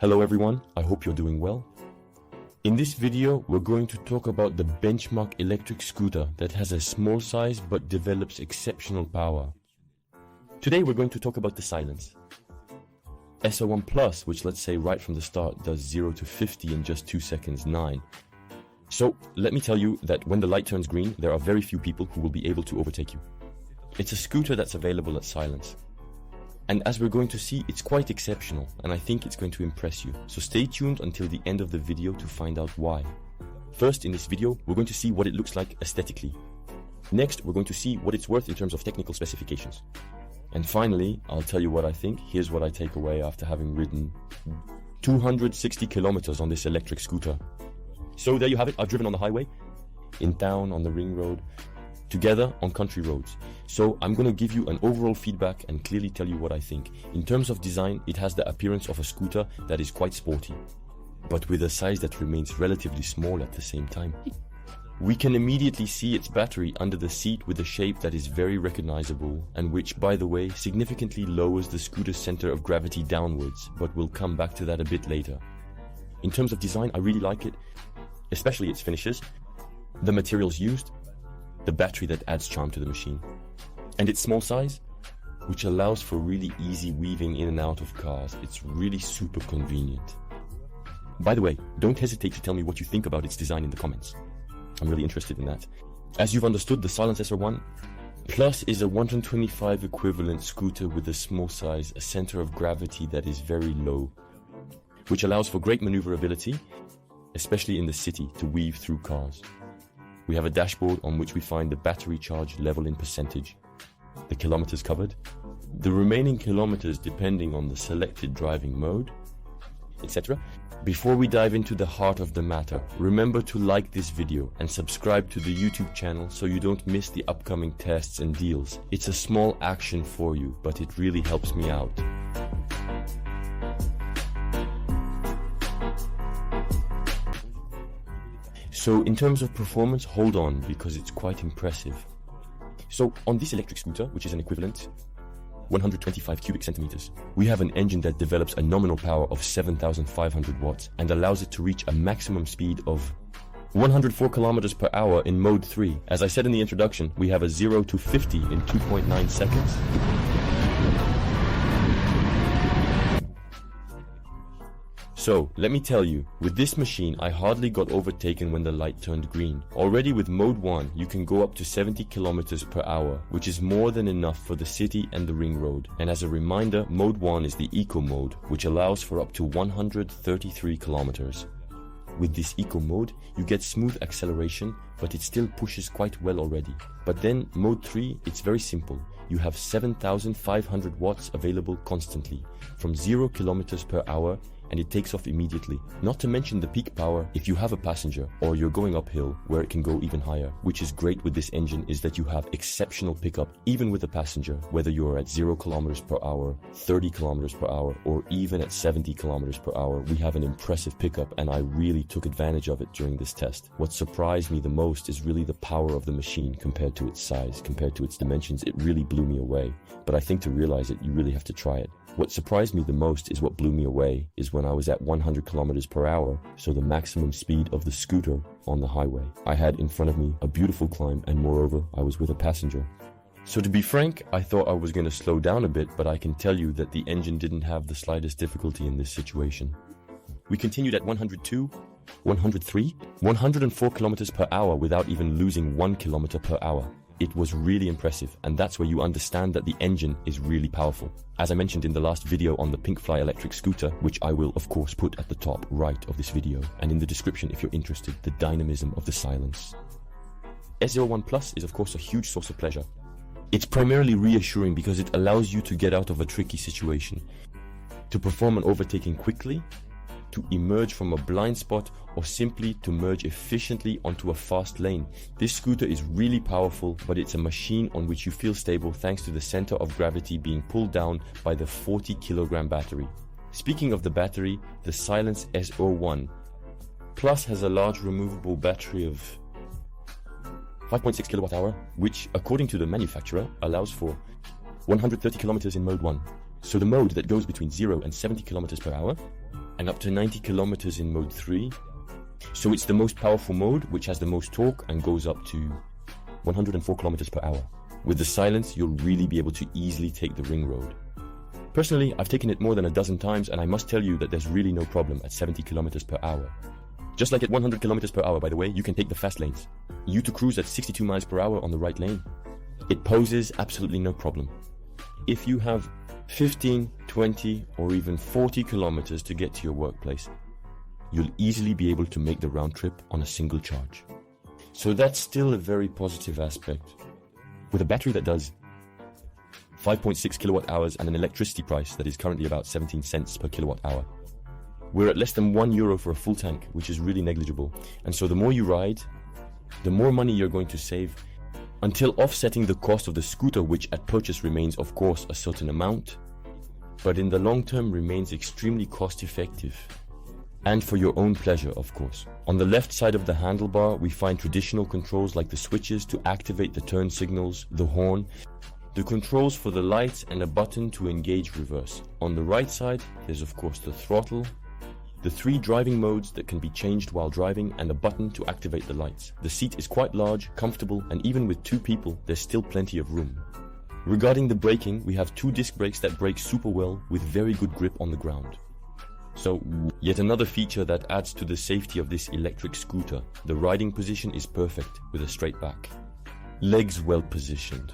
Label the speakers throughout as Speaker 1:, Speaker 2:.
Speaker 1: Hello everyone, I hope you're doing well. In this video, we're going to talk about the benchmark electric scooter that has a small size but develops exceptional power. Today we're going to talk about the silence. S01 Plus, which let's say right from the start does 0 to 50 in just 2 seconds, 9. So let me tell you that when the light turns green, there are very few people who will be able to overtake you. It's a scooter that's available at silence. And as we're going to see, it's quite exceptional, and I think it's going to impress you. So stay tuned until the end of the video to find out why. First, in this video, we're going to see what it looks like aesthetically. Next, we're going to see what it's worth in terms of technical specifications. And finally, I'll tell you what I think. Here's what I take away after having ridden 260 kilometers on this electric scooter. So there you have it. I've driven on the highway, in town, on the ring road, together on country roads. So I'm going to give you an overall feedback and clearly tell you what I think. In terms of design, it has the appearance of a scooter that is quite sporty, but with a size that remains relatively small at the same time. We can immediately see its battery under the seat with a shape that is very recognizable and which, by the way, significantly lowers the scooter's center of gravity downwards, but we'll come back to that a bit later. In terms of design, I really like it, especially its finishes, the materials used, the battery that adds charm to the machine, and its small size, which allows for really easy weaving in and out of cars. It's really super convenient. By the way, don't hesitate to tell me what you think about its design in the comments. I'm really interested in that. As you've understood, the Silence S01 Plus is a 125 equivalent scooter with a small size, a center of gravity that is very low, which allows for great maneuverability, especially in the city, to weave through cars. We have a dashboard on which we find the battery charge level in percentage, the kilometers covered, the remaining kilometers depending on the selected driving mode, etc. Before we dive into the heart of the matter, remember to like this video and subscribe to the YouTube channel so you don't miss the upcoming tests and deals. It's a small action for you, but it really helps me out. So in terms of performance, hold on, because it's quite impressive. So on this electric scooter, which is an equivalent 125 cubic centimeters, we have an engine that develops a nominal power of 7,500 watts and allows it to reach a maximum speed of 104 kilometers per hour in mode 3. As I said in the introduction, we have a 0 to 50 in 2.9 seconds. So, let me tell you, with this machine I hardly got overtaken when the light turned green. Already with mode 1 you can go up to 70 kilometers per hour, which is more than enough for the city and the ring road. And as a reminder, mode 1 is the eco mode, which allows for up to 133 kilometers. With this eco mode, you get smooth acceleration, but it still pushes quite well already. But then mode 3, it's very simple. You have 7,500 watts available constantly, from 0 kilometers per hour, and it takes off immediately. Not to mention the peak power if you have a passenger or you're going uphill, where it can go even higher. Which is great with this engine is that you have exceptional pickup even with a passenger, whether you're at 0 kilometers per hour, 30 kilometers per hour, or even at 70 kilometers per hour. We have an impressive pickup, and I really took advantage of it during this test. What surprised me the most is really the power of the machine compared to its size, compared to its dimensions. It really blew me away. But I think to realize it, you really have to try it. What surprised me the most is what blew me away is when I was at 100 kilometers per hour, so the maximum speed of the scooter on the highway. I had in front of me a beautiful climb, and moreover, I was with a passenger. So to be frank, I thought I was going to slow down a bit, but I can tell you that the engine didn't have the slightest difficulty in this situation. We continued at 102, 103, 104 kilometers per hour without even losing 1 kilometer per hour. It was really impressive, and that's where you understand that the engine is really powerful. As I mentioned in the last video on the Pinkfly electric scooter, which I will of course put at the top right of this video, and in the description if you're interested, the dynamism of the silence. S01 Plus is of course a huge source of pleasure. It's primarily reassuring because it allows you to get out of a tricky situation, to perform an overtaking quickly, to emerge from a blind spot, or simply to merge efficiently onto a fast lane. This scooter is really powerful, but it's a machine on which you feel stable thanks to the center of gravity being pulled down by the 40 kilogram battery. Speaking of the battery, the Silence S01 Plus has a large removable battery of 5.6 kilowatt hour, which according to the manufacturer allows for 130 kilometers in mode 1. So the mode that goes between 0 and 70 kilometers per hour and up to 90 kilometers in mode 3. So it's the most powerful mode, which has the most torque and goes up to 104 kilometers per hour. With the silence, you'll really be able to easily take the ring road. Personally, I've taken it more than a dozen times, and I must tell you that there's really no problem at 70 kilometers per hour. Just like at 100 kilometers per hour, by the way, you can take the fast lanes. You to cruise at 62 miles per hour on the right lane. It poses absolutely no problem. If you have 15, 20, or even 40 kilometers to get to your workplace, you'll easily be able to make the round trip on a single charge. So that's still a very positive aspect. With a battery that does 5.6 kilowatt hours and an electricity price that is currently about 17 cents per kilowatt hour, we're at less than €1 for a full tank, which is really negligible. And so the more you ride, the more money you're going to save, until offsetting the cost of the scooter, which at purchase remains of course a certain amount, but in the long term remains extremely cost effective. And for your own pleasure, of course. On the left side of the handlebar, we find traditional controls like the switches to activate the turn signals, the horn, the controls for the lights, and a button to engage reverse. On the right side, there's of course the throttle, the 3 driving modes that can be changed while driving, and a button to activate the lights. The seat is quite large, comfortable, and even with 2 people, there's still plenty of room. Regarding the braking, we have 2 disc brakes that brake super well with very good grip on the ground. So, yet another feature that adds to the safety of this electric scooter. The riding position is perfect with a straight back. Legs well positioned.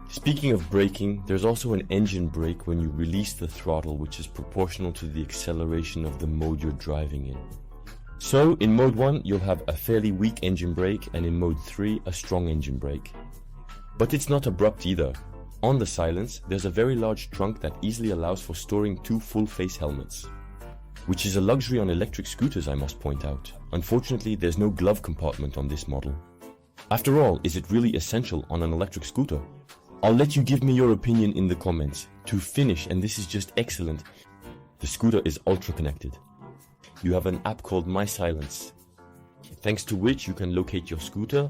Speaker 1: Speaking of braking, there's also an engine brake when you release the throttle, which is proportional to the acceleration of the mode you're driving in. So, in mode 1, you'll have a fairly weak engine brake, and in mode 3, a strong engine brake. But it's not abrupt either. On the silence, there's a very large trunk that easily allows for storing 2 full-face helmets, which is a luxury on electric scooters, I must point out. Unfortunately, there's no glove compartment on this model. After all, is it really essential on an electric scooter? I'll let you give me your opinion in the comments. To finish, and this is just excellent, the scooter is ultra connected. You have an app called My Silence, thanks to which you can locate your scooter,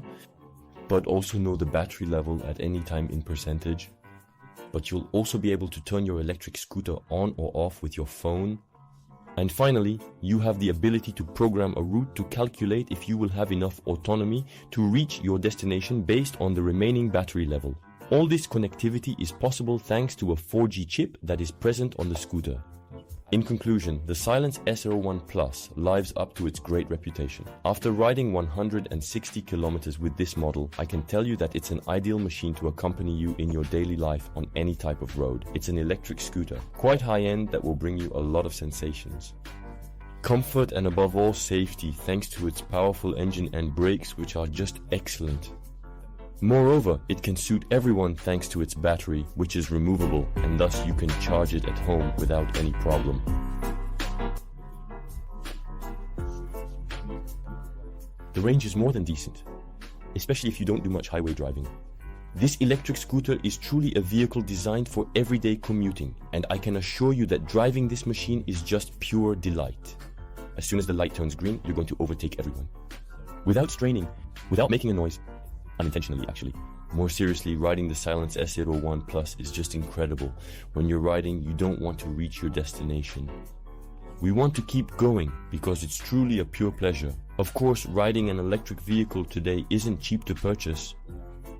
Speaker 1: but also know the battery level at any time in percentage. But you'll also be able to turn your electric scooter on or off with your phone. And finally, you have the ability to program a route to calculate if you will have enough autonomy to reach your destination based on the remaining battery level. All this connectivity is possible thanks to a 4G chip that is present on the scooter. In conclusion, the Silence S01 Plus lives up to its great reputation. After riding 160 kilometers with this model, I can tell you that it's an ideal machine to accompany you in your daily life on any type of road. It's an electric scooter, quite high-end, that will bring you a lot of sensations. Comfort and above all safety thanks to its powerful engine and brakes, which are just excellent. Moreover, it can suit everyone thanks to its battery, which is removable, and thus you can charge it at home without any problem. The range is more than decent, especially if you don't do much highway driving. This electric scooter is truly a vehicle designed for everyday commuting, and I can assure you that driving this machine is just pure delight. As soon as the light turns green, you're going to overtake everyone. Without straining, without making a noise. Unintentionally, actually. More seriously, riding the Silence S01 Plus is just incredible. When you're riding, you don't want to reach your destination. We want to keep going because it's truly a pure pleasure. Of course, riding an electric vehicle today isn't cheap to purchase,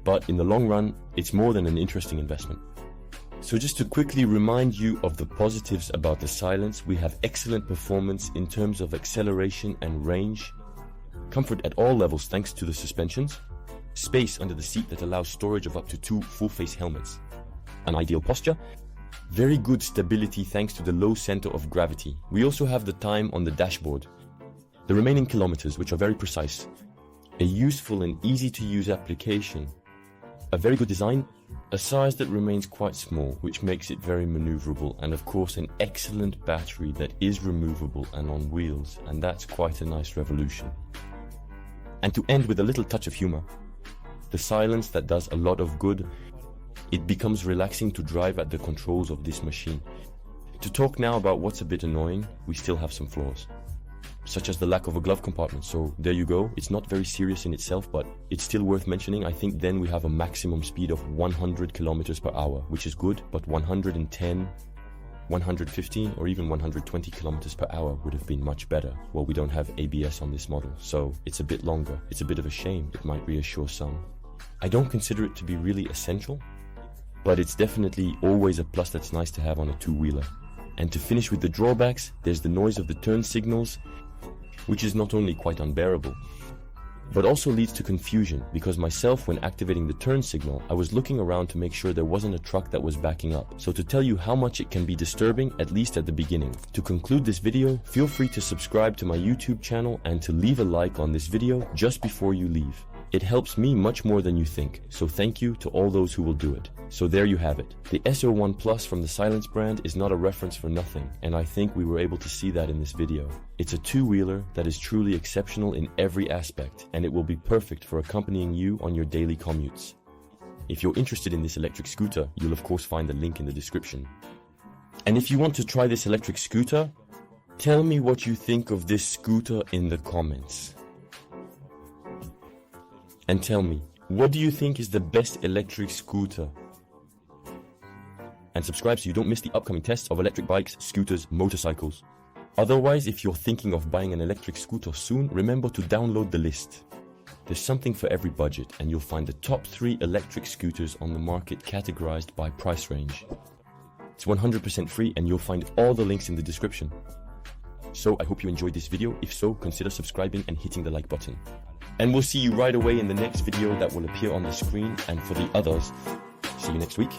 Speaker 1: but in the long run, it's more than an interesting investment. So just to quickly remind you of the positives about the Silence, we have excellent performance in terms of acceleration and range, comfort at all levels thanks to the suspensions, space under the seat that allows storage of up to 2 full-face helmets, an ideal posture, very good stability thanks to the low center of gravity. We also have the time on the dashboard, the remaining kilometers, which are very precise, a useful and easy-to-use application, a very good design, a size that remains quite small, which makes it very maneuverable, and of course an excellent battery that is removable and on wheels, and that's quite a nice revolution. And to end with a little touch of humor, the Silence that does a lot of good, it becomes relaxing to drive at the controls of this machine. To talk now about what's a bit annoying, we still have some flaws, such as the lack of a glove compartment. So there you go, it's not very serious in itself, but it's still worth mentioning. I think then we have a maximum speed of 100 kilometers per hour, which is good, but 110, 115 or even 120 kilometers per hour would have been much better. Well, we don't have ABS on this model, so it's a bit longer. It's a bit of a shame. It might reassure some. I don't consider it to be really essential, but it's definitely always a plus that's nice to have on a two-wheeler. And to finish with the drawbacks, there's the noise of the turn signals, which is not only quite unbearable, but also leads to confusion, because myself, when activating the turn signal, I was looking around to make sure there wasn't a truck that was backing up. So to tell you how much it can be disturbing, at least at the beginning. To conclude this video, feel free to subscribe to my YouTube channel and to leave a like on this video just before you leave. It helps me much more than you think, so thank you to all those who will do it. So there you have it. The S01 Plus from the Silence brand is not a reference for nothing, and I think we were able to see that in this video. It's a two-wheeler that is truly exceptional in every aspect, and it will be perfect for accompanying you on your daily commutes. If you're interested in this electric scooter, you'll of course find the link in the description. And if you want to try this electric scooter, tell me what you think of this scooter in the comments. And tell me, what do you think is the best electric scooter? And subscribe so you don't miss the upcoming tests of electric bikes, scooters, motorcycles. Otherwise, if you're thinking of buying an electric scooter soon, remember to download the list. There's something for every budget, and you'll find the top 3 electric scooters on the market categorized by price range. It's 100% free, and you'll find all the links in the description. So I hope you enjoyed this video. If so, consider subscribing and hitting the like button. And we'll see you right away in the next video that will appear on the screen, and for the others, see you next week.